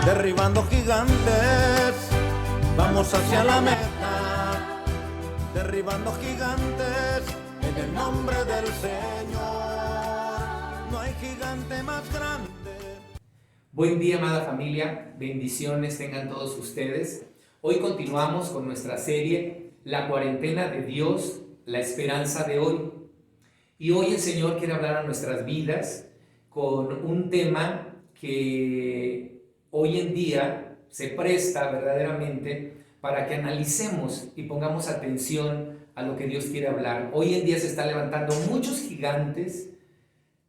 derribando gigantes, vamos hacia la meta, derribando gigantes, en el nombre del Señor, no hay gigante más grande. Buen día, amada familia, bendiciones tengan todos ustedes. Hoy continuamos con nuestra serie, La cuarentena de Dios, la esperanza de hoy. Y hoy el Señor quiere hablar a nuestras vidas con un tema que hoy en día se presta verdaderamente para que analicemos y pongamos atención a lo que Dios quiere hablar. Hoy en día se están levantando muchos gigantes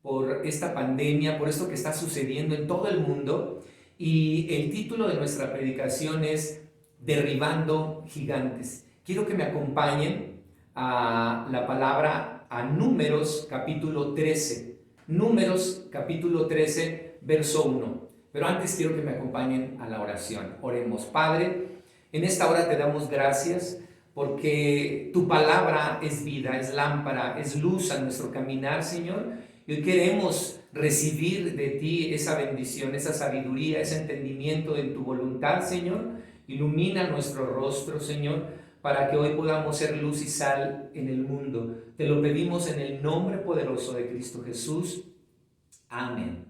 por esta pandemia, por esto que está sucediendo en todo el mundo, y el título de nuestra predicación es Derribando gigantes. Quiero que me acompañen a la palabra, a Números capítulo 13. Números capítulo 13, verso 1. Pero antes quiero que me acompañen a la oración. Oremos. Padre, en esta hora te damos gracias porque tu palabra es vida, es lámpara, es luz a nuestro caminar, Señor. Y hoy queremos recibir de ti esa bendición, esa sabiduría, ese entendimiento de tu voluntad, Señor. Ilumina nuestro rostro, Señor, para que hoy podamos ser luz y sal en el mundo. Te lo pedimos en el nombre poderoso de Cristo Jesús. Amén.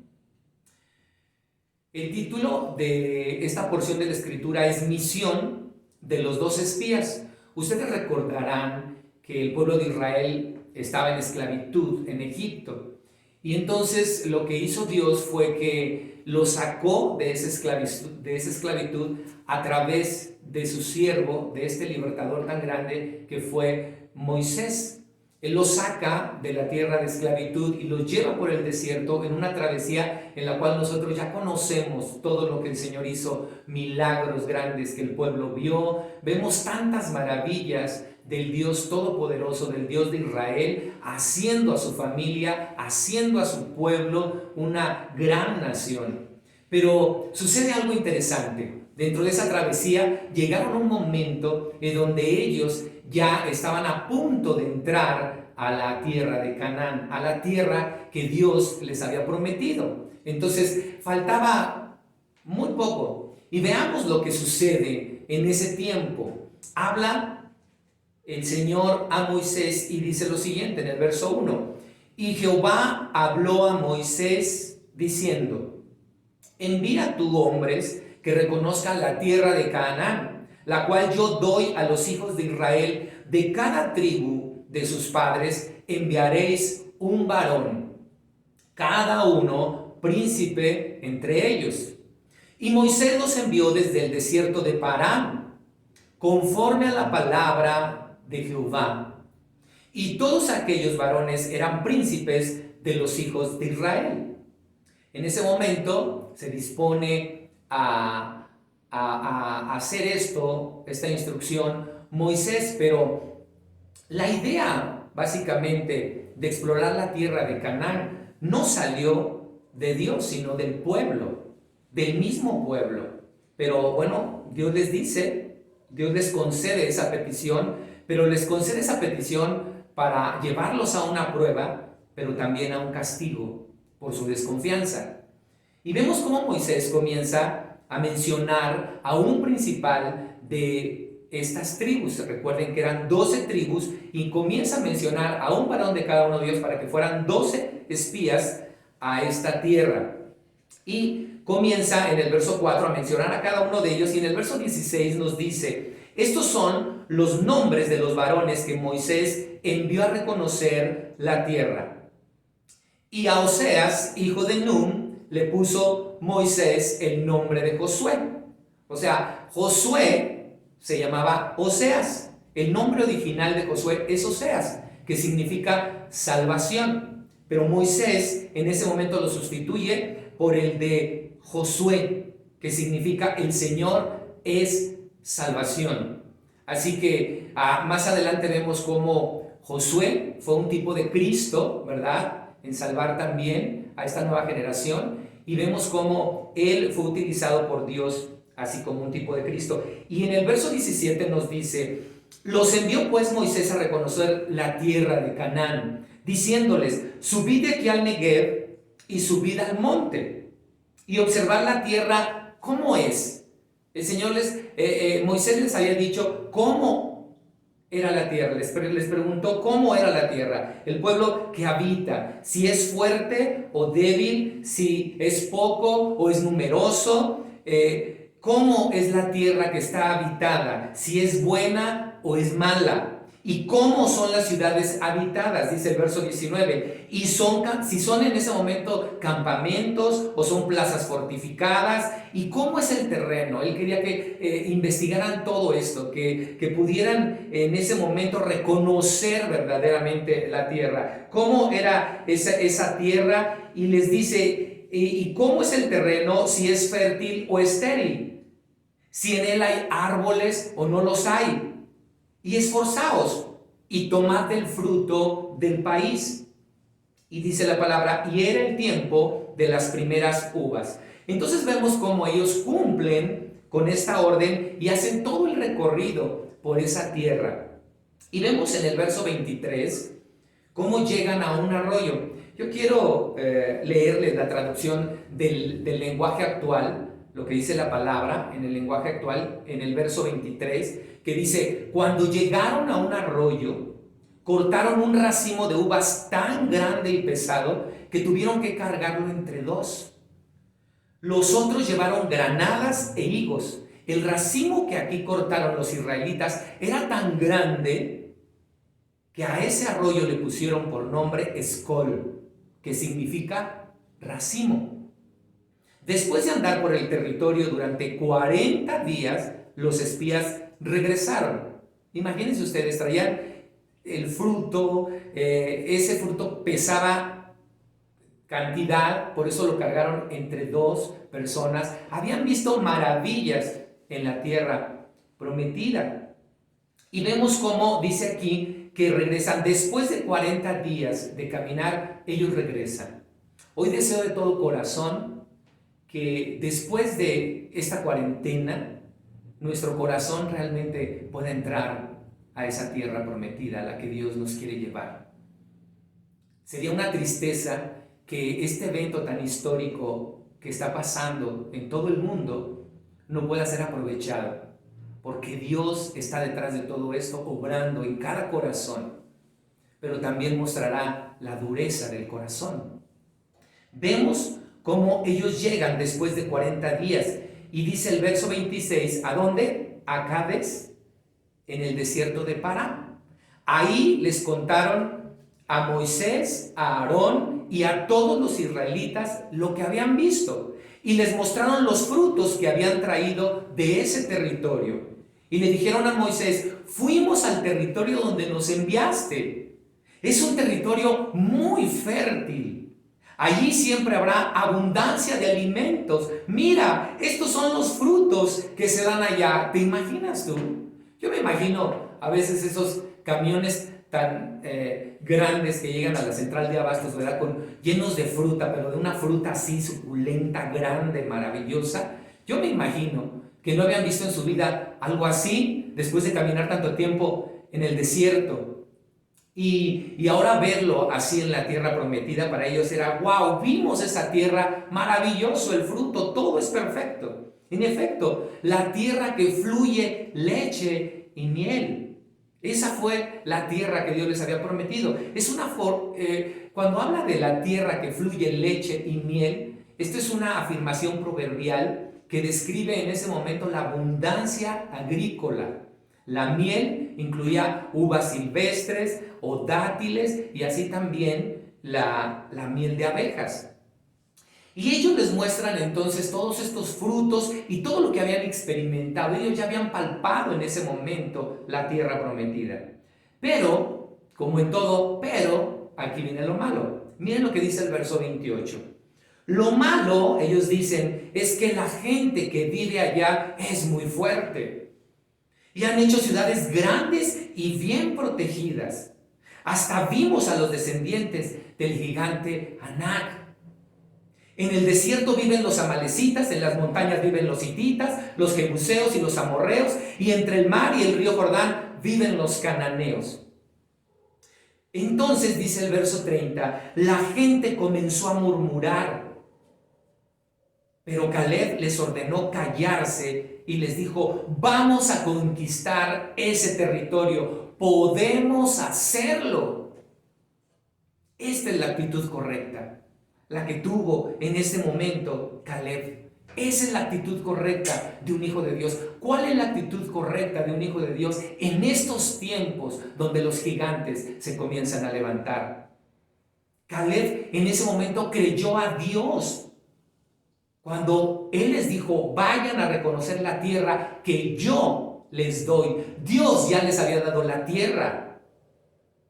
El título de esta porción de la Escritura es Misión de los 2 espías. Ustedes recordarán que el pueblo de Israel estaba en esclavitud en Egipto. Y entonces lo que hizo Dios fue que lo sacó de esa esclavitud a través de su siervo, de este libertador tan grande que fue Moisés. Él los saca de la tierra de esclavitud y los lleva por el desierto en una travesía en la cual nosotros ya conocemos todo lo que el Señor hizo, milagros grandes que el pueblo vio. Vemos tantas maravillas del Dios Todopoderoso, del Dios de Israel, haciendo a su familia, haciendo a su pueblo una gran nación. Pero sucede algo interesante. Dentro de esa travesía llegaron a un momento en donde ellos ya estaban a punto de entrar a la tierra de Canaán, a la tierra que Dios les había prometido. Entonces faltaba muy poco. Y veamos lo que sucede en ese tiempo. Habla el Señor a Moisés y dice lo siguiente en el verso 1. Y Jehová habló a Moisés diciendo: envía tú hombres que reconozcan la tierra de Canaán, la cual yo doy a los hijos de Israel. De cada tribu de sus padres enviaréis un varón, cada uno príncipe entre ellos. Y Moisés los envió desde el desierto de Parán, conforme a la palabra de Jehová. Y todos aquellos varones eran príncipes de los hijos de Israel. En ese momento se dispone a hacer esta instrucción Moisés, pero la idea básicamente de explorar la tierra de Canaán no salió de Dios, sino del pueblo, del mismo pueblo. Pero bueno, Dios les concede esa petición, pero les concede esa petición para llevarlos a una prueba, pero también a un castigo por su desconfianza. Y vemos cómo Moisés comienza a mencionar a un principal de estas tribus. Recuerden que eran 12 tribus y comienza a mencionar a un varón de cada uno de ellos para que fueran 12 espías a esta tierra. Y comienza en el verso 4 a mencionar a cada uno de ellos, y en el verso 16 nos dice: estos son los nombres de los varones que Moisés envió a reconocer la tierra. Y a Oseas, hijo de Nun, le puso Moisés el nombre de Josué. O sea, Josué se llamaba Oseas. El nombre original de Josué es Oseas, que significa salvación. Pero Moisés en ese momento lo sustituye por el de Josué, que significa el Señor es salvación. Así que más adelante vemos cómo Josué fue un tipo de Cristo, ¿verdad? En salvar también a esta nueva generación, y vemos cómo él fue utilizado por Dios así como un tipo de Cristo. Y en el verso 17 nos dice: los envió pues Moisés a reconocer la tierra de Canaán, diciéndoles: subid de aquí al Negev y subid al monte y observad la tierra ¿cómo es? El Señor Moisés les había dicho cómo era la tierra, les preguntó cómo era la tierra, el pueblo que habita, si es fuerte o débil, si es poco o es numeroso, cómo es la tierra que está habitada, si es buena o es mala. ¿Y cómo son las ciudades habitadas? Dice el verso 19. Y si son en ese momento campamentos o son plazas fortificadas. ¿Y cómo es el terreno? Él quería que investigaran todo esto, que pudieran en ese momento reconocer verdaderamente la tierra. ¿Cómo era esa tierra? Y les dice, ¿y cómo es el terreno? Si es fértil o estéril. Si en él hay árboles o no los hay. Y esforzaos y tomad del fruto del país. Y dice la palabra, y era el tiempo de las primeras uvas. Entonces vemos cómo ellos cumplen con esta orden y hacen todo el recorrido por esa tierra. Y vemos en el verso 23 cómo llegan a un arroyo. Yo quiero leerles la traducción del lenguaje actual, lo que dice la palabra en el lenguaje actual, en el verso 23, que dice, cuando llegaron a un arroyo, cortaron un racimo de uvas tan grande y pesado que tuvieron que cargarlo entre dos. Los otros llevaron granadas e higos. El racimo que aquí cortaron los israelitas era tan grande que a ese arroyo le pusieron por nombre Escol, que significa racimo. Después de andar por el territorio durante 40 días, los espías regresaron. Imagínense ustedes, traían el fruto, ese fruto pesaba cantidad, por eso lo cargaron entre dos personas. Habían visto maravillas en la tierra prometida. Y vemos cómo dice aquí que regresan. Después de 40 días de caminar, ellos regresan. Hoy deseo de todo corazón que después de esta cuarentena, nuestro corazón realmente pueda entrar a esa tierra prometida a la que Dios nos quiere llevar. Sería una tristeza que este evento tan histórico que está pasando en todo el mundo no pueda ser aprovechado, porque Dios está detrás de todo esto, obrando en cada corazón, pero también mostrará la dureza del corazón. Vemos cómo ellos llegan después de 40 días. Y dice el verso 26, ¿a dónde? A Cades, en el desierto de Parán. Ahí les contaron a Moisés, a Aarón y a todos los israelitas lo que habían visto. Y les mostraron los frutos que habían traído de ese territorio. Y le dijeron a Moisés, fuimos al territorio donde nos enviaste. Es un territorio muy fértil. Allí siempre habrá abundancia de alimentos. Mira, estos son los frutos que se dan allá. ¿Te imaginas tú? Yo me imagino a veces esos camiones tan grandes que llegan a la central de abastos, ¿verdad? Llenos de fruta, pero de una fruta así suculenta, grande, maravillosa. Yo me imagino que no habían visto en su vida algo así después de caminar tanto tiempo en el desierto. Y ahora verlo así en la tierra prometida para ellos era, wow, vimos esa tierra, maravilloso, el fruto, todo es perfecto. En efecto, la tierra que fluye leche y miel. Esa fue la tierra que Dios les había prometido. Cuando habla de la tierra que fluye leche y miel, esto es una afirmación proverbial que describe en ese momento la abundancia agrícola. La miel incluía uvas silvestres o dátiles y así también la miel de abejas. Y ellos les muestran entonces todos estos frutos y todo lo que habían experimentado. Ellos ya habían palpado en ese momento la tierra prometida. Pero, como en todo, aquí viene lo malo. Miren lo que dice el verso 28. Lo malo, ellos dicen, es que la gente que vive allá es muy fuerte. Y han hecho ciudades grandes y bien protegidas. Hasta vimos a los descendientes del gigante Anac. En el desierto viven los amalecitas, en las montañas viven los hititas, los jebuseos y los amorreos, y entre el mar y el río Jordán viven los cananeos. Entonces, dice el verso 30, la gente comenzó a murmurar. Pero Caleb les ordenó callarse y les dijo: vamos a conquistar ese territorio, podemos hacerlo. Esta es la actitud correcta, la que tuvo en ese momento Caleb. Esa es la actitud correcta de un hijo de Dios. ¿Cuál es la actitud correcta de un hijo de Dios en estos tiempos donde los gigantes se comienzan a levantar? Caleb en ese momento creyó a Dios. Cuando Él les dijo: vayan a reconocer la tierra que yo les doy. Dios ya les había dado la tierra.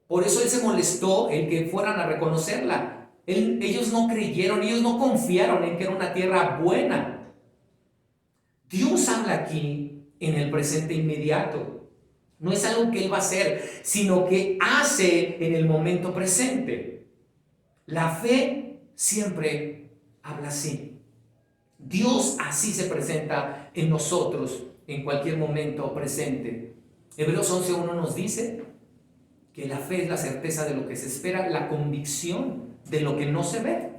Por eso Él se molestó en que fueran a reconocerla. Ellos no creyeron, ellos no confiaron en que era una tierra buena. Dios habla aquí en el presente inmediato. No es algo que Él va a hacer, sino que hace en el momento presente. La fe siempre habla así. Dios así se presenta en nosotros en cualquier momento presente. Hebreos 11:1 nos dice que la fe es la certeza de lo que se espera, la convicción de lo que no se ve.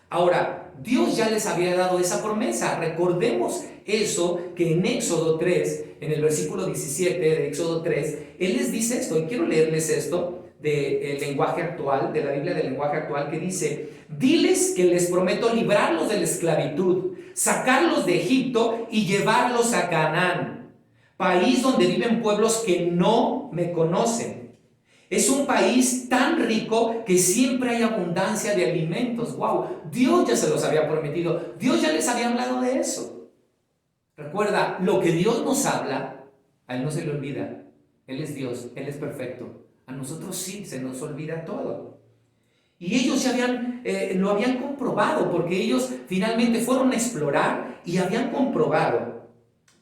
Ahora, Dios ya les había dado esa promesa. Recordemos eso que en Éxodo 3, en el versículo 17 de Éxodo 3, Él les dice esto, y quiero leerles esto del lenguaje actual, de la Biblia del lenguaje actual, que dice: diles que les prometo librarlos de la esclavitud, sacarlos de Egipto y llevarlos a Canaán, país donde viven pueblos que no me conocen. Es un país tan rico que siempre hay abundancia de alimentos. ¡Wow! Dios ya se los había prometido. Dios ya les había hablado de eso. Recuerda, lo que Dios nos habla, a Él no se le olvida. Él es Dios, Él es perfecto. A nosotros sí, se nos olvida todo. Y ellos ya lo habían comprobado, porque ellos finalmente fueron a explorar y habían comprobado.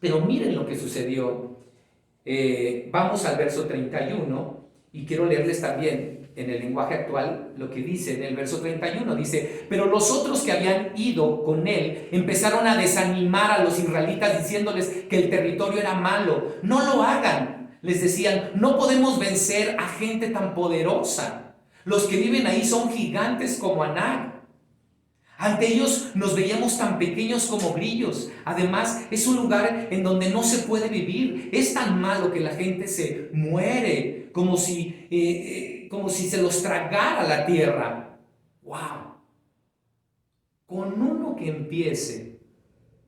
Pero miren lo que sucedió. Vamos al verso 31. Y quiero leerles también en el lenguaje actual lo que dice en el verso 31. Dice: pero los otros que habían ido con él empezaron a desanimar a los israelitas diciéndoles que el territorio era malo. No lo hagan, les decían, no podemos vencer a gente tan poderosa. Los que viven ahí son gigantes como Anak. Ante ellos nos veíamos tan pequeños como grillos. Además, es un lugar en donde no se puede vivir. Es tan malo que la gente se muere, como si se los tragara la tierra. ¡Wow! Con uno que empiece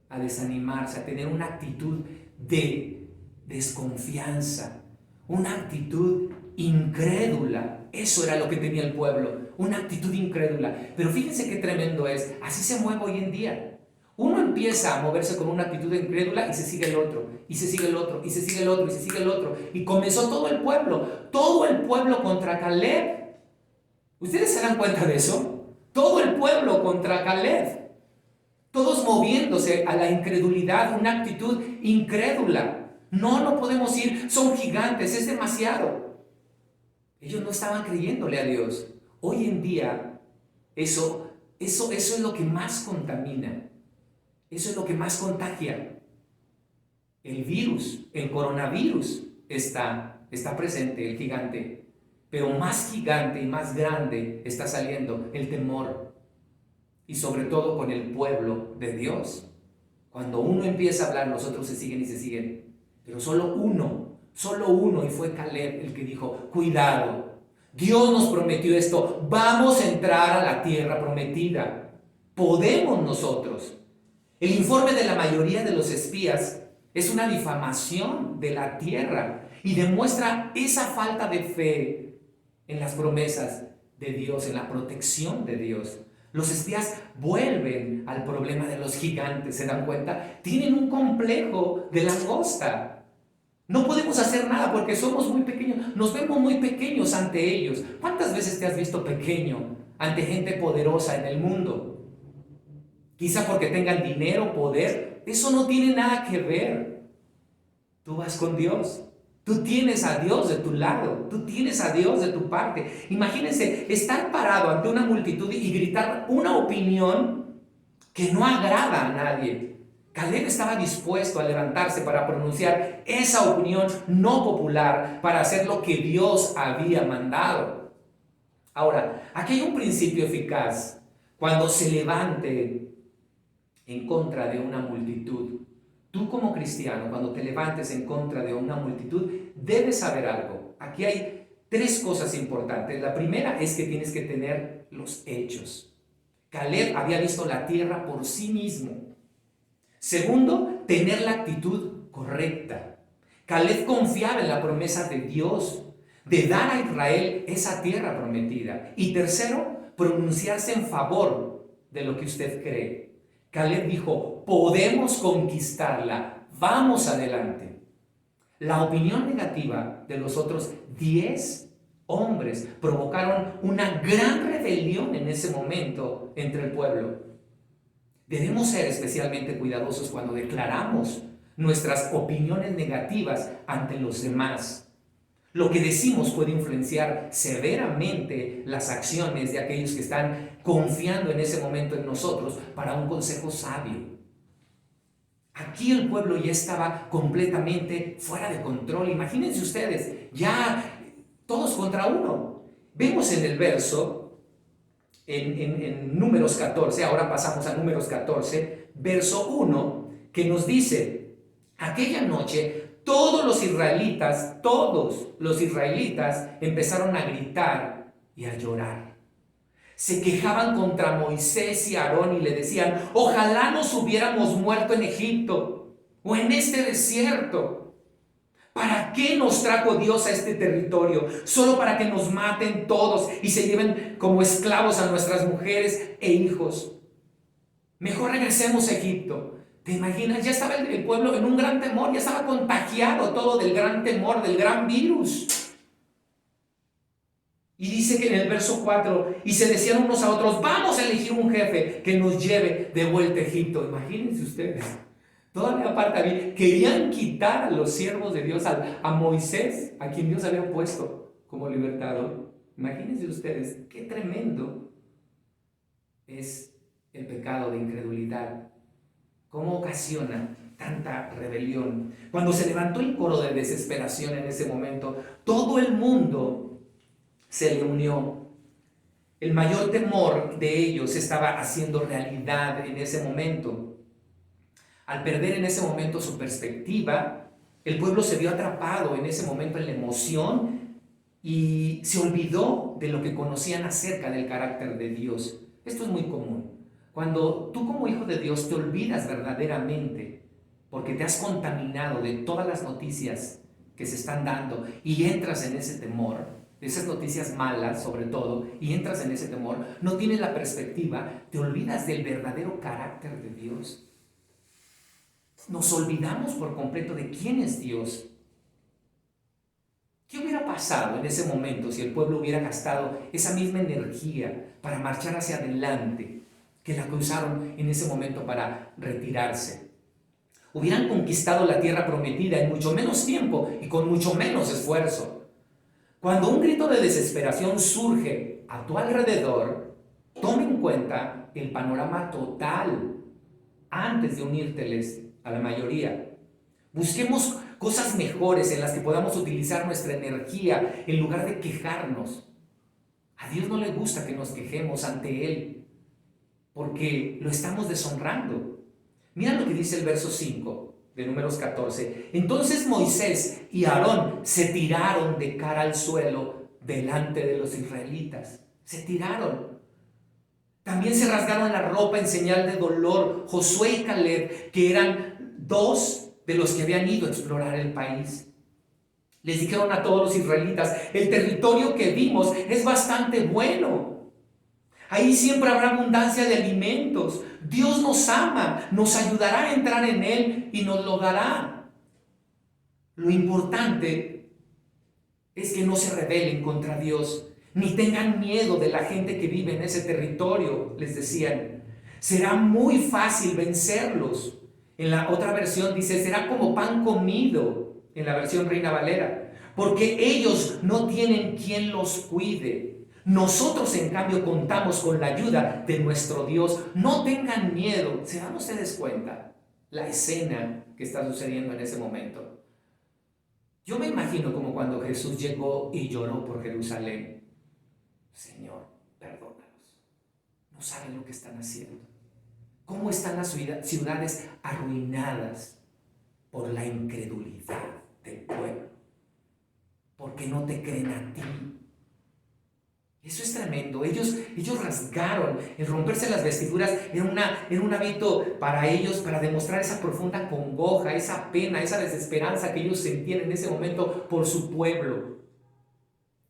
a desanimarse, a tener una actitud de desconfianza, una actitud incrédula. Eso era lo que tenía el pueblo, una actitud incrédula. Pero fíjense qué tremendo es. Así se mueve hoy en día. Uno empieza a moverse con una actitud incrédula y se sigue el otro, y se sigue el otro, y se sigue el otro, y se sigue el otro. Y comenzó todo el pueblo contra Caleb. ¿Ustedes se dan cuenta de eso? Todo el pueblo contra Caleb. Todos moviéndose a la incredulidad, una actitud incrédula. No podemos ir, son gigantes, es demasiado. Ellos no estaban creyéndole a Dios. Hoy en día, eso es lo que más contamina. Eso es lo que más contagia. El virus, el coronavirus está presente, el gigante. Pero más gigante y más grande está saliendo el temor. Y sobre todo con el pueblo de Dios. Cuando uno empieza a hablar, los otros se siguen y se siguen. Pero solo uno, y fue Caleb el que dijo: cuidado, Dios nos prometió esto, vamos a entrar a la tierra prometida. Podemos nosotros. El informe de la mayoría de los espías es una difamación de la tierra y demuestra esa falta de fe en las promesas de Dios, en la protección de Dios. Los espías vuelven al problema de los gigantes, ¿se dan cuenta? Tienen un complejo de langosta. No podemos hacer nada porque somos muy pequeños, nos vemos muy pequeños ante ellos. ¿Cuántas veces te has visto pequeño ante gente poderosa en el mundo? Quizá porque tengan dinero, poder. Eso no tiene nada que ver. Tú vas con Dios. Tú tienes a Dios de tu lado. Tú tienes a Dios de tu parte. Imagínense estar parado ante una multitud y gritar una opinión que no agrada a nadie. Caleb estaba dispuesto a levantarse para pronunciar esa opinión no popular, para hacer lo que Dios había mandado. Ahora, aquí hay un principio eficaz. Cuando se levante en contra de una multitud. Tú como cristiano, cuando te levantes en contra de una multitud, debes saber algo. Aquí hay 3 cosas importantes. La primera es que tienes que tener los hechos. Caleb había visto la tierra por sí mismo. Segundo, tener la actitud correcta. Caleb confiaba en la promesa de Dios de dar a Israel esa tierra prometida. Y tercero, pronunciarse en favor de lo que usted cree. Caleb dijo, podemos conquistarla, vamos adelante. La opinión negativa de los otros 10 hombres provocaron una gran rebelión en ese momento entre el pueblo. Debemos ser especialmente cuidadosos cuando declaramos nuestras opiniones negativas ante los demás. Lo que decimos puede influenciar severamente las acciones de aquellos que están confiando en ese momento en nosotros para un consejo sabio. Aquí el pueblo ya estaba completamente fuera de control. Imagínense ustedes, ya todos contra uno. Vemos en el verso, en Números 14, ahora pasamos a Números 14, verso 1, que nos dice, aquella noche todos los israelitas empezaron a gritar y a llorar. Se quejaban contra Moisés y Aarón y le decían, ojalá nos hubiéramos muerto en Egipto o en este desierto. ¿Para qué nos trajo Dios a este territorio? Solo para que nos maten todos y se lleven como esclavos a nuestras mujeres e hijos. Mejor regresemos a Egipto. ¿Te imaginas? Ya estaba el pueblo en un gran temor, ya estaba contagiado todo del gran temor, del gran virus. Y dice que en el verso 4, y se decían unos a otros, vamos a elegir un jefe que nos lleve de vuelta a Egipto. Imagínense ustedes, todavía aparte querían quitar a los siervos de Dios, a Moisés, a quien Dios había puesto como libertador. Imagínense ustedes, qué tremendo es el pecado de incredulidad. ¿Cómo ocasiona tanta rebelión? Cuando se levantó el coro de desesperación en ese momento, todo el mundo se le unió. El mayor temor de ellos estaba haciendo realidad en ese momento. Al perder en ese momento su perspectiva, el pueblo se vio atrapado en ese momento en la emoción y se olvidó de lo que conocían acerca del carácter de Dios. Esto es muy común. Cuando tú como hijo de Dios te olvidas verdaderamente porque te has contaminado de todas las noticias que se están dando y entras en ese temor, esas noticias malas sobre todo, y entras en ese temor, no tienes la perspectiva, te olvidas del verdadero carácter de Dios. Nos olvidamos por completo de quién es Dios. ¿Qué hubiera pasado en ese momento si el pueblo hubiera gastado esa misma energía para marchar hacia adelante que la que usaron en ese momento para retirarse? Hubieran conquistado la tierra prometida en mucho menos tiempo y con mucho menos esfuerzo. Cuando un grito de desesperación surge a tu alrededor, toma en cuenta el panorama total antes de unírteles a la mayoría. Busquemos cosas mejores en las que podamos utilizar nuestra energía en lugar de quejarnos. A Dios no le gusta que nos quejemos ante Él, porque lo estamos deshonrando. Mira lo que dice el verso 5 de Números 14. Entonces Moisés y Aarón se tiraron de cara al suelo delante de los israelitas. Se tiraron. También se rasgaron la ropa en señal de dolor Josué y Caleb, que eran 2 de los que habían ido a explorar el país. Les dijeron a todos los israelitas, el territorio que vimos es bastante bueno. Ahí siempre habrá abundancia de alimentos. Dios nos ama, nos ayudará a entrar en él y nos lo dará. Lo importante es que no se rebelen contra Dios, ni tengan miedo de la gente que vive en ese territorio, les decían. Será muy fácil vencerlos. En la otra versión dice, será como pan comido, en la versión Reina Valera, porque ellos no tienen quien los cuide. Nosotros, en cambio, contamos con la ayuda de nuestro Dios. No tengan miedo. ¿Se dan ustedes cuenta la escena que está sucediendo en ese momento? Yo me imagino como cuando Jesús llegó y lloró por Jerusalén. Señor, perdónalos. No saben lo que están haciendo. cómo están las ciudades arruinadas por la incredulidad del pueblo, porque no te creen a ti. Eso es tremendo. Ellos rasgaron. El romperse las vestiduras era un hábito para ellos, para demostrar esa profunda congoja, esa pena, esa desesperanza que ellos sentían en ese momento por su pueblo.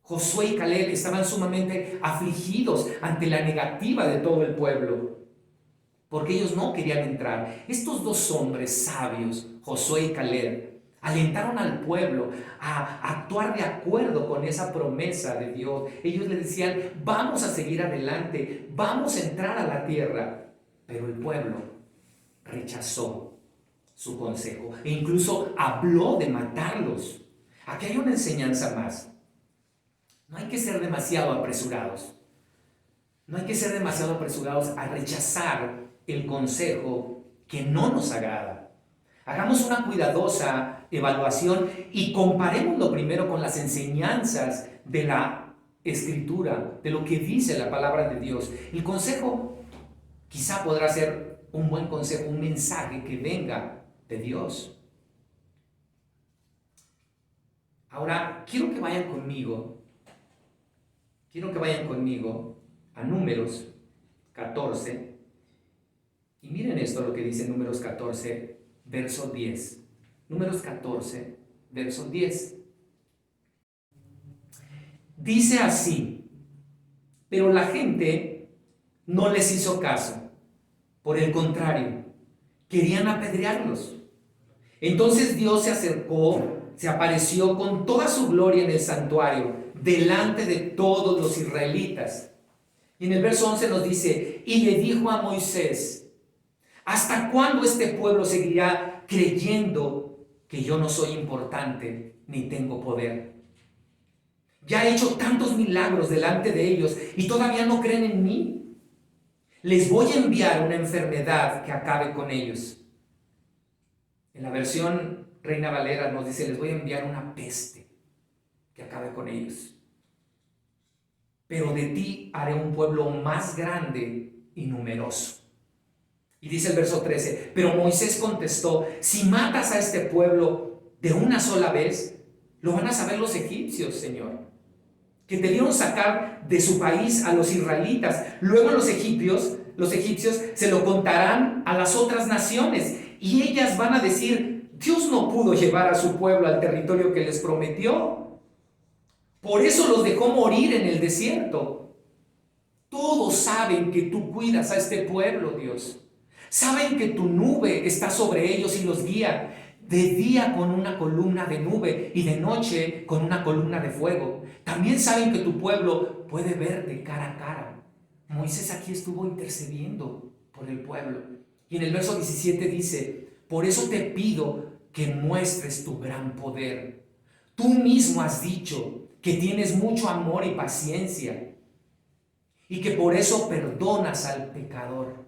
Josué y Caleb estaban sumamente afligidos ante la negativa de todo el pueblo, porque ellos no querían entrar. Estos dos hombres sabios, Josué y Caleb, alentaron al pueblo a actuar de acuerdo con esa promesa de Dios. Ellos le decían, vamos a seguir adelante, vamos a entrar a la tierra. Pero el pueblo rechazó su consejo e incluso habló de matarlos. Aquí hay una enseñanza más. No hay que ser demasiado apresurados. No hay que ser demasiado apresurados a rechazar el consejo que no nos agrada. Hagamos una cuidadosa evaluación y comparémoslo primero con las enseñanzas de la Escritura, de lo que dice la palabra de Dios. El consejo quizá podrá ser un buen consejo, un mensaje que venga de Dios. Ahora, quiero que vayan conmigo a Números 14. Y miren esto lo que dice Números 14, verso 10. Números 14, verso 10. Dice así: pero la gente no les hizo caso. Por el contrario, querían apedrearlos. Entonces Dios se acercó, se apareció con toda su gloria en el santuario, delante de todos los israelitas. Y en el verso 11 nos dice: y le dijo a Moisés, ¿hasta cuándo este pueblo seguirá creyendo que yo no soy importante ni tengo poder? Ya he hecho tantos milagros delante de ellos y todavía no creen en mí. Les voy a enviar una enfermedad que acabe con ellos. En la versión Reina Valera nos dice: les voy a enviar una peste que acabe con ellos. Pero de ti haré un pueblo más grande y numeroso. Y dice el verso 13: pero Moisés contestó: si matas a este pueblo de una sola vez, lo van a saber los egipcios, Señor, que te dieron sacar de su país a los israelitas. Luego los egipcios se lo contarán a las otras naciones y ellas van a decir: Dios no pudo llevar a su pueblo al territorio que les prometió. Por eso los dejó morir en el desierto. Todos saben que tú cuidas a este pueblo, Dios. Saben que tu nube está sobre ellos y los guía, de día con una columna de nube y de noche con una columna de fuego. También saben que tu pueblo puede verte cara a cara. Moisés aquí estuvo intercediendo por el pueblo. Y en el verso 17 dice: por eso te pido que muestres tu gran poder. Tú mismo has dicho que tienes mucho amor y paciencia y que por eso perdonas al pecador.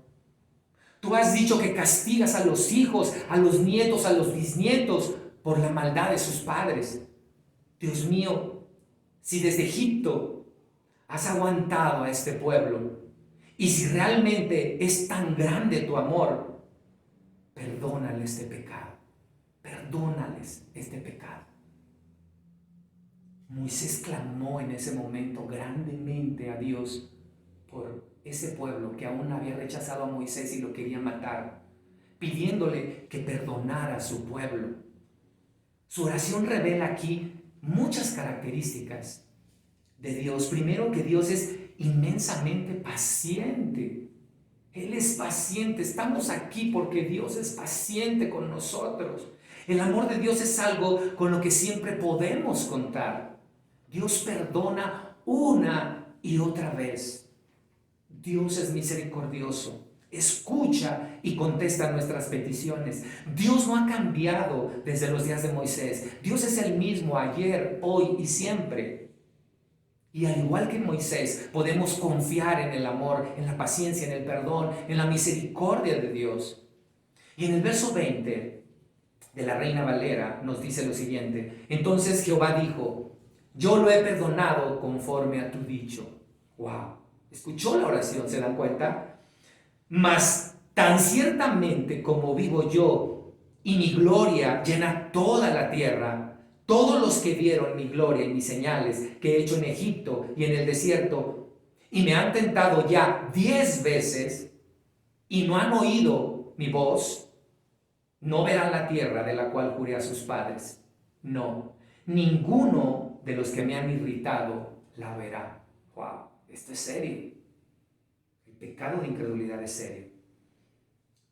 Tú has dicho que castigas a los hijos, a los nietos, a los bisnietos por la maldad de sus padres. Dios mío, si desde Egipto has aguantado a este pueblo y si realmente es tan grande tu amor, perdónales este pecado. Perdónales este pecado. Moisés clamó en ese momento grandemente a Dios por ese pueblo que aún había rechazado a Moisés y lo quería matar, pidiéndole que perdonara a su pueblo. Su oración revela aquí muchas características de Dios. Primero, que Dios es inmensamente paciente. Él es paciente. Estamos aquí porque Dios es paciente con nosotros. El amor de Dios es algo con lo que siempre podemos contar. Dios perdona una y otra vez. Dios es misericordioso, escucha y contesta nuestras peticiones. Dios no ha cambiado desde los días de Moisés. Dios es el mismo ayer, hoy y siempre. Y al igual que Moisés, podemos confiar en el amor, en la paciencia, en el perdón, en la misericordia de Dios. Y en el verso 20 de la Reina Valera nos dice lo siguiente: entonces Jehová dijo: yo lo he perdonado conforme a tu dicho. ¡Wow! Escuchó la oración, ¿se dan cuenta? Mas tan ciertamente como vivo yo y mi gloria llena toda la tierra, todos los que vieron mi gloria y mis señales que he hecho en Egipto y en el desierto, y me han tentado ya 10 veces y no han oído mi voz, no verán la tierra de la cual juré a sus padres. No, ninguno de los que me han irritado la verá. Wow, esto es serio. El pecado de incredulidad es serio.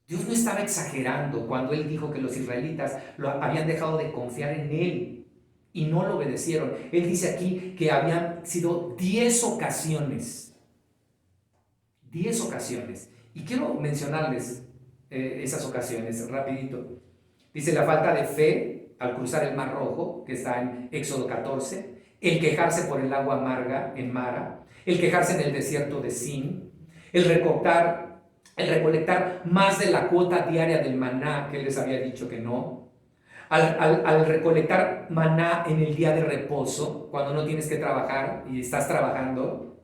Dios no estaba exagerando cuando Él dijo que los israelitas habían dejado de confiar en Él y no lo obedecieron. Él dice aquí que habían sido 10 ocasiones. 10 ocasiones. Y quiero mencionarles esas ocasiones rapidito. Dice la falta de fe al cruzar el Mar Rojo, que está en Éxodo 14, el quejarse por el agua amarga en Mara, el quejarse en el desierto de Sin, el recolectar más de la cuota diaria del maná que Él les había dicho que no, al recolectar maná en el día de reposo, cuando no tienes que trabajar y estás trabajando,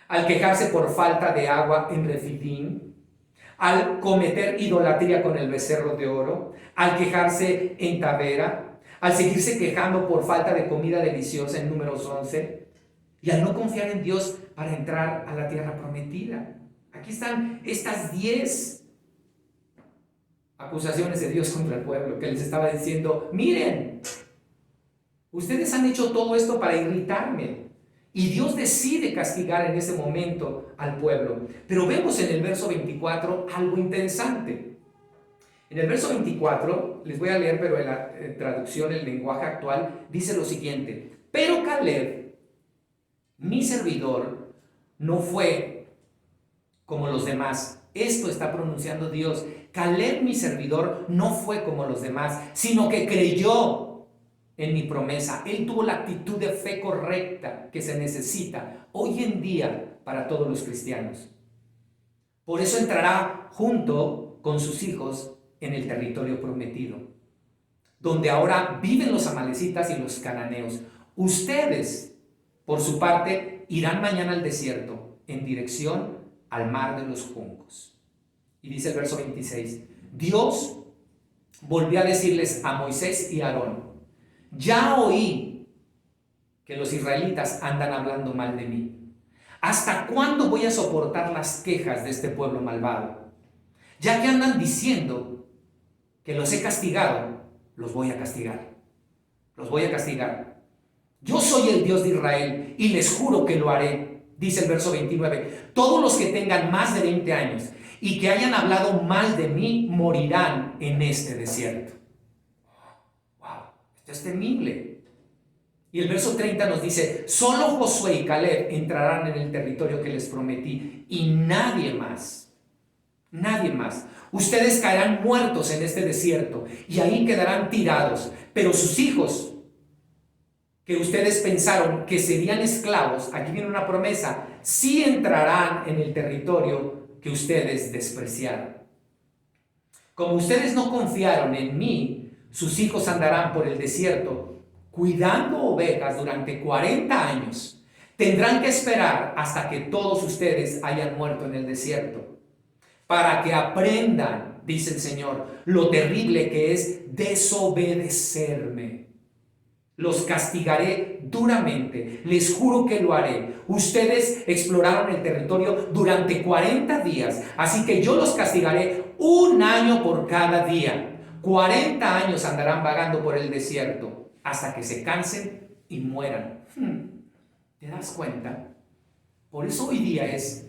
al quejarse por falta de agua en Refidim, al cometer idolatría con el becerro de oro, al quejarse en Tabera, al seguirse quejando por falta de comida deliciosa en Números 11, y al no confiar en Dios para entrar a la tierra prometida. Aquí están estas 10 acusaciones de Dios contra el pueblo, que les estaba diciendo: miren, ustedes han hecho todo esto para irritarme. Y Dios decide castigar en ese momento al pueblo. Pero vemos en el verso 24 algo interesante. En el verso 24, les voy a leer, pero en la traducción, el lenguaje actual, dice lo siguiente: pero Caleb, mi servidor, no fue como los demás. Esto está pronunciando Dios. Caleb, mi servidor, no fue como los demás, sino que creyó en mi promesa. Él tuvo la actitud de fe correcta que se necesita hoy en día para todos los cristianos. Por eso entrará junto con sus hijos en el territorio prometido, donde ahora viven los amalecitas y los cananeos. Ustedes, por su parte, irán mañana al desierto en dirección al mar de los juncos. Y dice el verso 26, Dios volvió a decirles a Moisés y a Aarón: ya oí que los israelitas andan hablando mal de mí. ¿Hasta cuándo voy a soportar las quejas de este pueblo malvado? Ya que andan diciendo que los he castigado, los voy a castigar. Los voy a castigar. Yo soy el Dios de Israel y les juro que lo haré. Dice el verso 29. Todos los que tengan más de 20 años y que hayan hablado mal de mí morirán en este desierto. Es temible. Y el verso 30 nos dice: solo Josué y Caleb entrarán en el territorio que les prometí y nadie más. Nadie más. Ustedes caerán muertos en este desierto y ahí quedarán tirados, pero sus hijos, que ustedes pensaron que serían esclavos, aquí viene una promesa, sí entrarán en el territorio que ustedes despreciaron. Como ustedes no confiaron en mí, sus hijos andarán por el desierto cuidando ovejas durante 40 años. Tendrán que esperar hasta que todos ustedes hayan muerto en el desierto, para que aprendan, dice el Señor, lo terrible que es desobedecerme. Los castigaré duramente, les juro que lo haré. Ustedes exploraron el territorio durante 40 días, así que yo los castigaré 1 año por cada día. 40 años andarán vagando por el desierto hasta que se cansen y mueran. ¿Te das cuenta? Por eso hoy día es: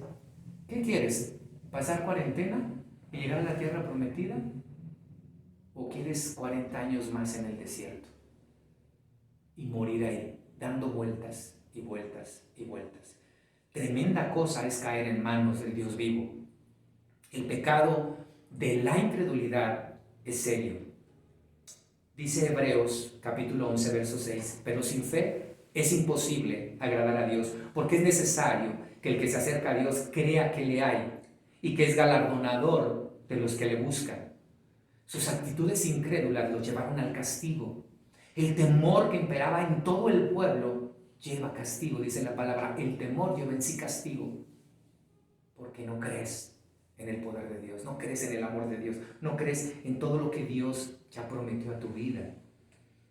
¿qué quieres? ¿Pasar cuarentena y llegar a la tierra prometida? ¿O quieres 40 años más en el desierto y morir ahí, dando vueltas y vueltas y vueltas? Tremenda cosa es caer en manos del Dios vivo. El pecado de la incredulidad es serio. Dice Hebreos capítulo 11 verso 6: pero sin fe es imposible agradar a Dios, porque es necesario que el que se acerca a Dios crea que le hay y que es galardonador de los que le buscan. Sus actitudes incrédulas lo llevaron al castigo. El temor que imperaba en todo el pueblo lleva castigo. Dice la palabra: el temor lleva en sí castigo, porque no crees en el poder de Dios, no crees en el amor de Dios, no crees en todo lo que Dios ya prometió a tu vida.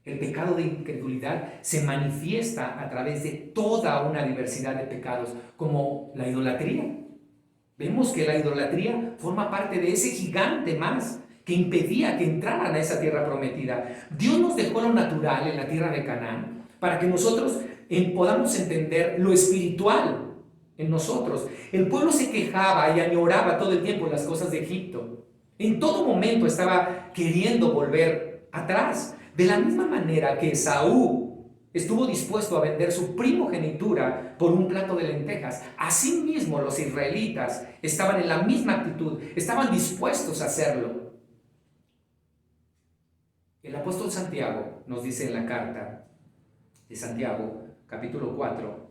El pecado de incredulidad se manifiesta a través de toda una diversidad de pecados, como la idolatría. Vemos que la idolatría forma parte de ese gigante más que impedía que entraran a esa tierra prometida. Dios nos dejó lo natural en la tierra de Canaán para que nosotros podamos entender lo espiritual en nosotros. El pueblo se quejaba y añoraba todo el tiempo las cosas de Egipto. En todo momento estaba queriendo volver atrás. De la misma manera que Esaú estuvo dispuesto a vender su primogenitura por un plato de lentejas, asimismo los israelitas estaban en la misma actitud, estaban dispuestos a hacerlo. El apóstol Santiago nos dice en la carta de Santiago, capítulo 4,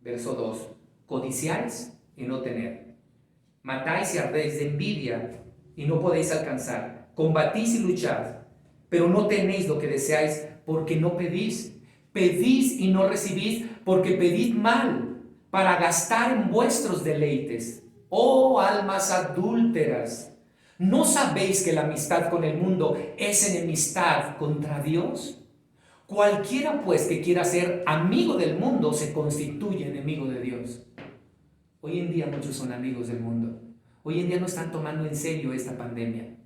verso 2, codiciáis y no tener, matáis y ardéis de envidia y no podéis alcanzar, combatís y luchad, pero no tenéis lo que deseáis porque no pedís. Pedís y no recibís porque pedid mal para gastar en vuestros deleites. Oh almas adúlteras, ¿no sabéis que la amistad con el mundo es enemistad contra Dios? Cualquiera pues que quiera ser amigo del mundo se constituye enemigo de Dios. Hoy en día muchos son amigos del mundo. Hoy en día no están tomando en serio esta pandemia.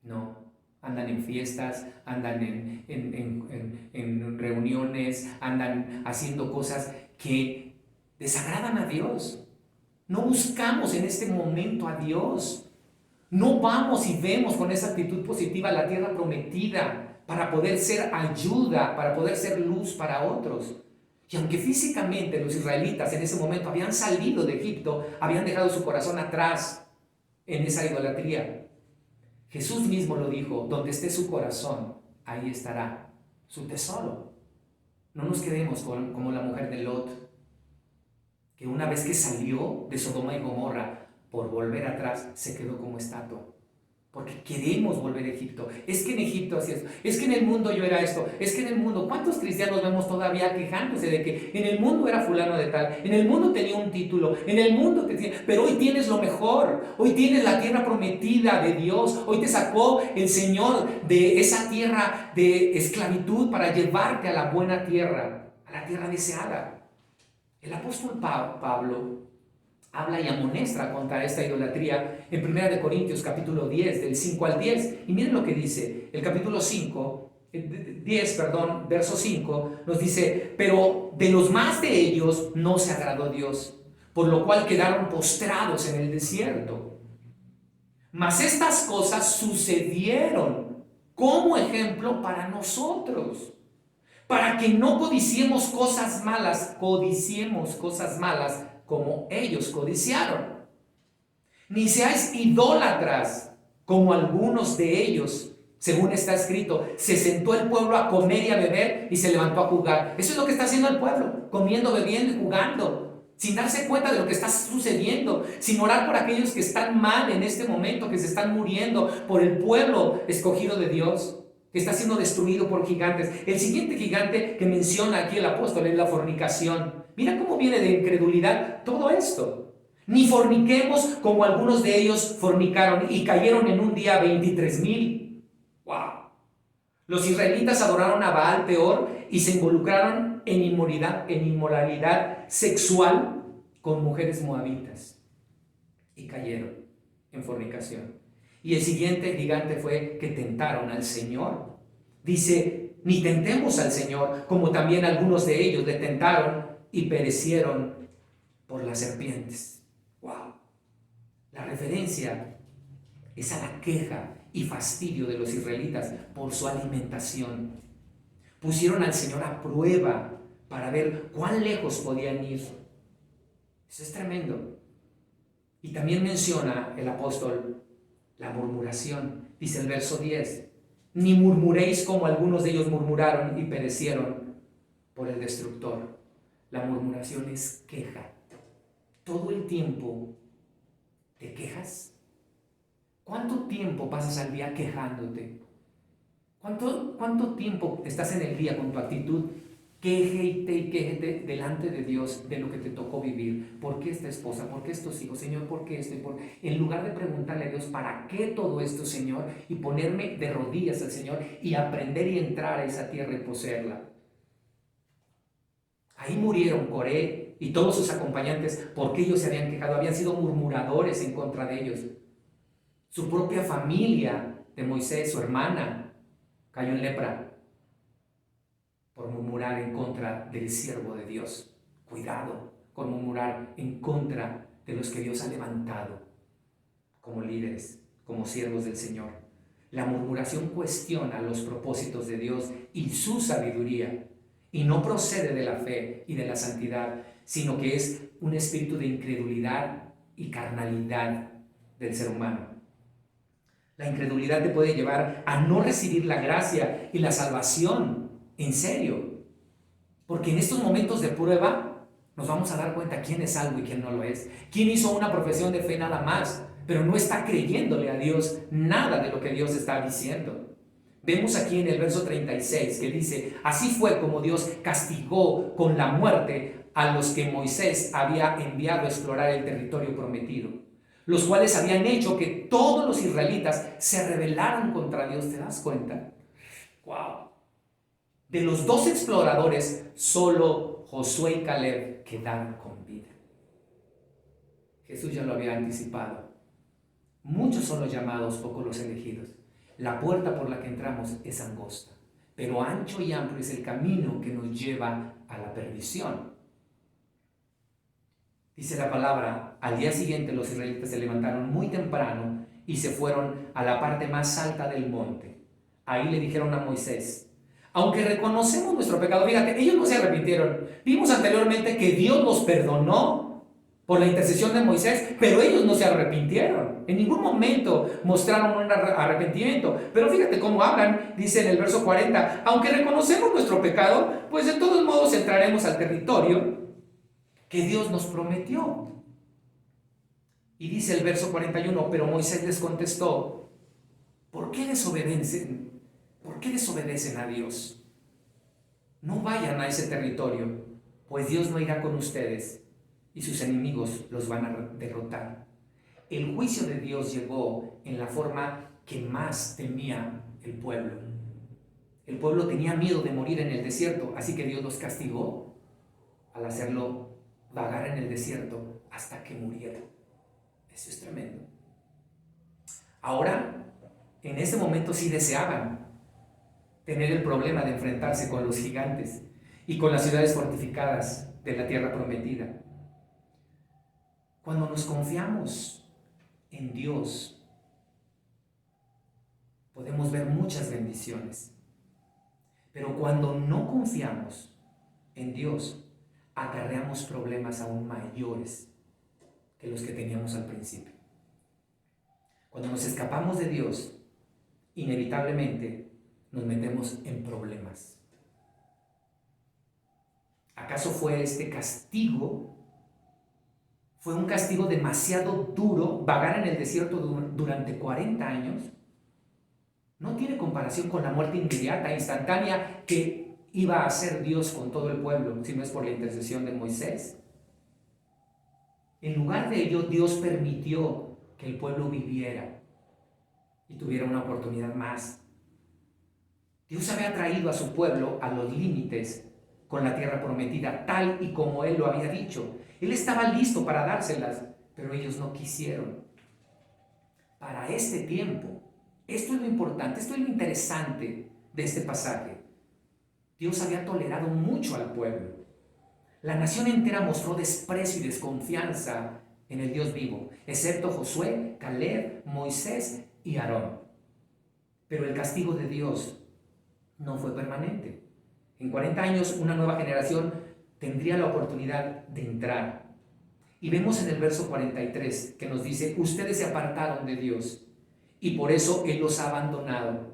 No. Andan en fiestas, andan en reuniones, andan haciendo cosas que desagradan a Dios. No buscamos en este momento a Dios. No vamos y vemos con esa actitud positiva la tierra prometida para poder ser ayuda, para poder ser luz para otros. Y aunque físicamente los israelitas en ese momento habían salido de Egipto, habían dejado su corazón atrás en esa idolatría. Jesús mismo lo dijo, donde esté su corazón, ahí estará su tesoro. No nos quedemos como la mujer de Lot, que una vez que salió de Sodoma y Gomorra, por volver atrás, se quedó como estatua. Porque queremos volver a Egipto. Es que en Egipto hacía esto, es que en el mundo yo era esto, es que en el mundo, ¿cuántos cristianos vemos todavía quejándose de que en el mundo era fulano de tal, en el mundo tenía un título, en el mundo pero hoy tienes lo mejor, hoy tienes la tierra prometida de Dios, hoy te sacó el Señor de esa tierra de esclavitud para llevarte a la buena tierra, a la tierra deseada. El apóstol Pablo habla y amonesta contra esta idolatría en 1 Corintios capítulo 10, del 5 al 10. Y miren lo que dice, el capítulo 10, verso 5, nos dice, pero de los más de ellos no se agradó Dios, por lo cual quedaron postrados en el desierto. Mas estas cosas sucedieron como ejemplo para nosotros, para que no codiciemos cosas malas como ellos codiciaron. Ni seáis idólatras como algunos de ellos, según está escrito, se sentó el pueblo a comer y a beber y se levantó a jugar. Eso es lo que está haciendo el pueblo, comiendo, bebiendo y jugando, sin darse cuenta de lo que está sucediendo, sin orar por aquellos que están mal en este momento, que se están muriendo, por el pueblo escogido de Dios, que está siendo destruido por gigantes. El siguiente gigante que menciona aquí el apóstol es la fornicación. Mira cómo viene de incredulidad todo esto. Ni forniquemos como algunos de ellos fornicaron y cayeron en un día 23,000. ¡Wow! Los israelitas adoraron a Baal Peor y se involucraron en inmoralidad sexual con mujeres moabitas y cayeron en fornicación. Y el siguiente gigante fue que tentaron al Señor. Dice, ni tentemos al Señor, como también algunos de ellos le tentaron y perecieron por las serpientes. ¡Wow! La referencia es a la queja y fastidio de los israelitas por su alimentación. Pusieron al Señor a prueba para ver cuán lejos podían ir. Eso es tremendo. Y también menciona el apóstol la murmuración. Dice el verso 10, ni murmuréis como algunos de ellos murmuraron y perecieron por el destructor. La murmuración es queja. Todo el tiempo te quejas. ¿Cuánto tiempo pasas al día quejándote? ¿Cuánto tiempo estás en el día con tu actitud Quéjate y quéjate delante de Dios de lo que te tocó vivir. ¿Por qué esta esposa? ¿Por qué estos hijos? Señor, ¿por qué esto? En lugar de preguntarle a Dios, ¿para qué todo esto, Señor? Y ponerme de rodillas al Señor y aprender y entrar a esa tierra y poseerla. Ahí murieron Coré y todos sus acompañantes porque ellos se habían quejado, habían sido murmuradores en contra de ellos. Su propia familia de Moisés, su hermana, cayó en lepra por murmurar en contra del siervo de Dios. Cuidado con murmurar en contra de los que Dios ha levantado como líderes, como siervos del Señor. La murmuración cuestiona los propósitos de Dios y su sabiduría, y no procede de la fe y de la santidad, sino que es un espíritu de incredulidad y carnalidad del ser humano. La incredulidad te puede llevar a no recibir la gracia y la salvación en serio, porque en estos momentos de prueba nos vamos a dar cuenta quién es salvo y quién no lo es, quién hizo una profesión de fe nada más, pero no está creyéndole a Dios nada de lo que Dios está diciendo. Vemos aquí en el verso 36 que dice: así fue como Dios castigó con la muerte a los que Moisés había enviado a explorar el territorio prometido, los cuales habían hecho que todos los israelitas se rebelaran contra Dios. ¿Te das cuenta? ¡Wow! De los 2 exploradores, solo Josué y Caleb quedaron con vida. Jesús ya lo había anticipado. Muchos son los llamados, pocos los elegidos. La puerta por la que entramos es angosta, pero ancho y amplio es el camino que nos lleva a la perdición. Dice la palabra: al día siguiente los israelitas se levantaron muy temprano y se fueron a la parte más alta del monte. Ahí le dijeron a Moisés: aunque reconocemos nuestro pecado, fíjate, ellos no se arrepintieron. Vimos anteriormente que Dios los perdonó por la intercesión de Moisés, pero ellos no se arrepintieron. En ningún momento mostraron un arrepentimiento. Pero fíjate cómo hablan, dice en el verso 40, aunque reconocemos nuestro pecado, pues de todos modos entraremos al territorio que Dios nos prometió. Y dice el verso 41, pero Moisés les contestó: ¿por qué desobedecen? ¿Por qué desobedecen a Dios? No vayan a ese territorio, pues Dios no irá con ustedes y sus enemigos los van a derrotar. El juicio de Dios llegó en la forma que más temía el pueblo. El pueblo tenía miedo de morir en el desierto, así que Dios los castigó al hacerlo vagar en el desierto hasta que muriera. Eso es tremendo. Ahora, en ese momento sí deseaban tener el problema de enfrentarse con los gigantes y con las ciudades fortificadas de la tierra prometida. Cuando nos confiamos en Dios, podemos ver muchas bendiciones. Pero cuando no confiamos en Dios, acarreamos problemas aún mayores que los que teníamos al principio. Cuando nos escapamos de Dios, inevitablemente nos metemos en problemas. ¿Acaso fue este castigo? ¿Fue un castigo demasiado duro vagar en el desierto durante 40 años? No tiene comparación con la muerte inmediata, instantánea, que iba a hacer Dios con todo el pueblo, si no es por la intercesión de Moisés. En lugar de ello, Dios permitió que el pueblo viviera y tuviera una oportunidad más. Dios había traído a su pueblo a los límites con la tierra prometida, tal y como Él lo había dicho. Él estaba listo para dárselas, pero ellos no quisieron. Para este tiempo, esto es lo importante, esto es lo interesante de este pasaje. Dios había tolerado mucho al pueblo. La nación entera mostró desprecio y desconfianza en el Dios vivo, excepto Josué, Caleb, Moisés y Aarón. Pero el castigo de Dios no fue permanente. En 40 años una nueva generación tendría la oportunidad de entrar. Y vemos en el verso 43 que nos dice: ustedes se apartaron de Dios y por eso Él los ha abandonado.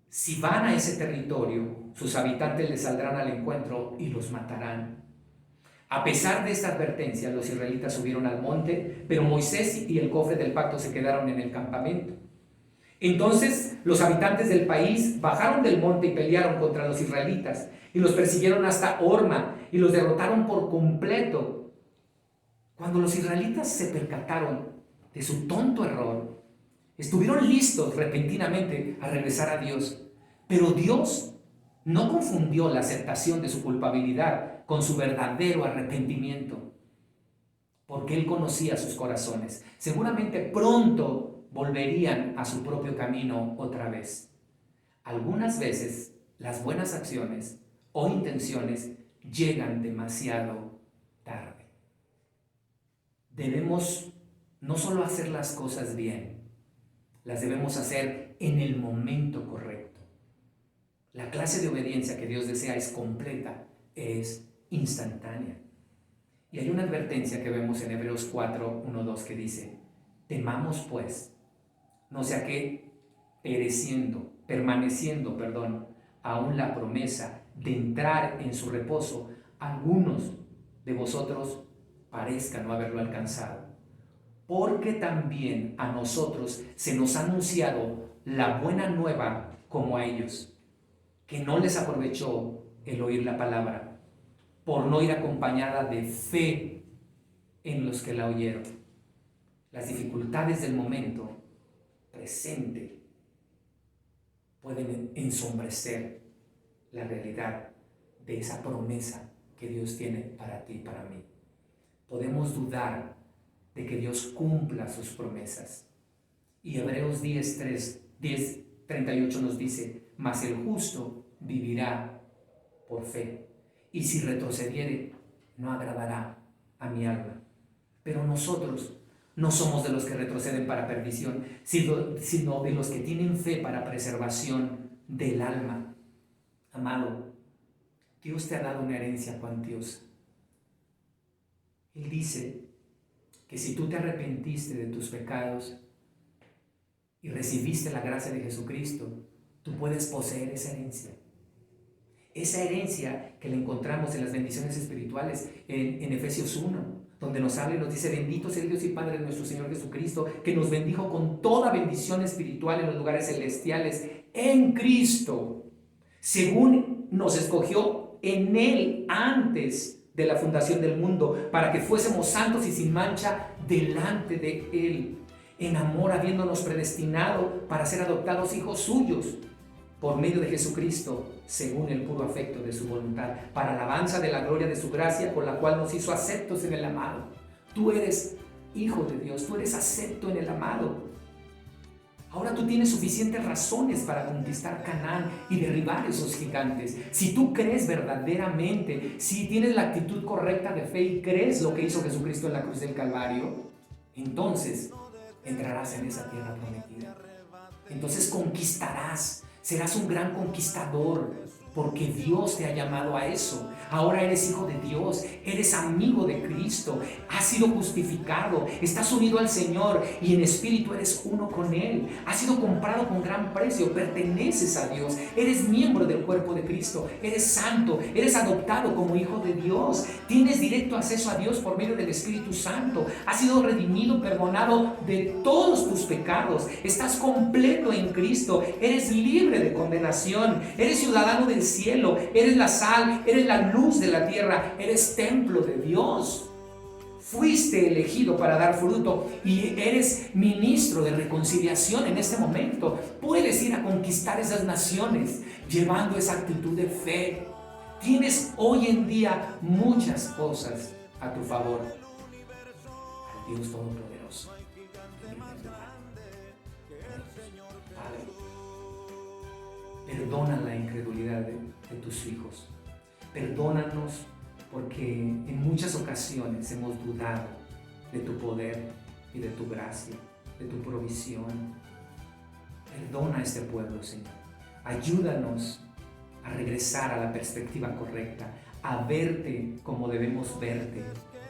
Si van a ese territorio, sus habitantes les saldrán al encuentro y los matarán. A pesar de esta advertencia, los israelitas subieron al monte, pero Moisés y el cofre del pacto se quedaron en el campamento. Entonces los habitantes del país bajaron del monte y pelearon contra los israelitas y los persiguieron hasta Horma y los derrotaron por completo. Cuando los israelitas se percataron de su tonto error, estuvieron listos repentinamente a regresar a Dios. Pero Dios no confundió la aceptación de su culpabilidad con su verdadero arrepentimiento, porque Él conocía sus corazones. Seguramente pronto volverían a su propio camino otra vez. Algunas veces las buenas acciones o intenciones llegan demasiado tarde. Debemos no solo hacer las cosas bien, las debemos hacer en el momento correcto. La clase de obediencia que Dios desea es completa, es instantánea. Y hay una advertencia que vemos en Hebreos 4, 1, 2 que dice: temamos pues, no sea que permaneciendo, aún la promesa de entrar en su reposo, algunos de vosotros parezcan no haberlo alcanzado. Porque también a nosotros se nos ha anunciado la buena nueva como a ellos, que no les aprovechó el oír la palabra, por no ir acompañada de fe en los que la oyeron. Las dificultades del momento presente pueden ensombrecer la realidad de esa promesa que Dios tiene para ti y para mí. Podemos dudar de que Dios cumpla sus promesas. Y Hebreos 10:38 nos dice: mas el justo vivirá por fe, y si retrocediere, no agradará a mi alma. Pero nosotros no somos de los que retroceden para perdición, sino de los que tienen fe para preservación del alma. Amado, Dios te ha dado una herencia cuantiosa. Él dice que si tú te arrepentiste de tus pecados y recibiste la gracia de Jesucristo, tú puedes poseer esa herencia. Esa herencia que la encontramos en las bendiciones espirituales en Efesios 1, donde nos habla y nos dice: bendito sea el Dios y Padre de nuestro Señor Jesucristo, que nos bendijo con toda bendición espiritual en los lugares celestiales en Cristo, según nos escogió en Él antes de la fundación del mundo, para que fuésemos santos y sin mancha delante de Él, en amor habiéndonos predestinado para ser adoptados hijos suyos, por medio de Jesucristo, según el puro afecto de su voluntad, para alabanza de la gloria de su gracia, con la cual nos hizo aceptos en el amado. Tú eres hijo de Dios, tú eres acepto en el amado. Ahora tú tienes suficientes razones para conquistar Canaán y derribar esos gigantes. Si tú crees verdaderamente, si tienes la actitud correcta de fe y crees lo que hizo Jesucristo en la cruz del Calvario, entonces entrarás en esa tierra prometida. Entonces conquistarás. Serás un gran conquistador, porque Dios te ha llamado a eso. Ahora eres hijo de Dios, eres amigo de Cristo, has sido justificado, estás unido al Señor y en espíritu eres uno con Él. Has sido comprado con gran precio, perteneces a Dios, eres miembro del cuerpo de Cristo, eres santo, eres adoptado como hijo de Dios, tienes directo acceso a Dios por medio del Espíritu Santo, has sido redimido, perdonado de todos tus pecados, estás completo en Cristo, eres libre de condenación, eres ciudadano del cielo, eres la sal, eres la luz de la tierra, eres templo de Dios. Fuiste elegido para dar fruto y eres ministro de reconciliación en este momento. Puedes ir a conquistar esas naciones llevando esa actitud de fe. Tienes hoy en día muchas cosas a tu favor. Al Dios Todopoderoso. Padre, perdona la incredulidad de tus hijos. Perdónanos porque en muchas ocasiones hemos dudado de tu poder y de tu gracia, de tu provisión. Perdona a este pueblo, Señor. Ayúdanos a regresar a la perspectiva correcta, a verte como debemos verte,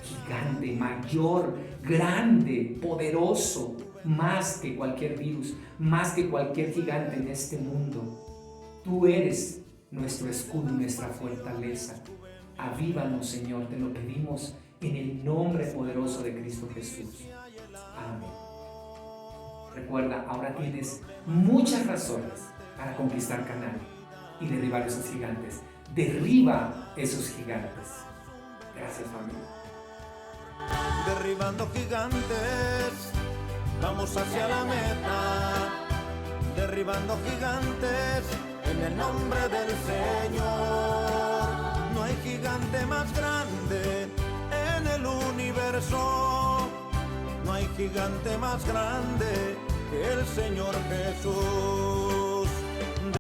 gigante, mayor, grande, poderoso, más que cualquier virus, más que cualquier gigante en este mundo. Tú eres nuestro escudo y nuestra fortaleza. Avívanos, Señor, te lo pedimos en el nombre poderoso de Cristo Jesús. Amén. Recuerda, ahora tienes muchas razones para conquistar Canaán y derribar esos gigantes. Derriba esos gigantes. Gracias, familia. Derribando gigantes, vamos hacia la meta. Derribando gigantes, en el nombre del Señor. No hay gigante más grande en el universo. No hay gigante más grande que el Señor Jesús.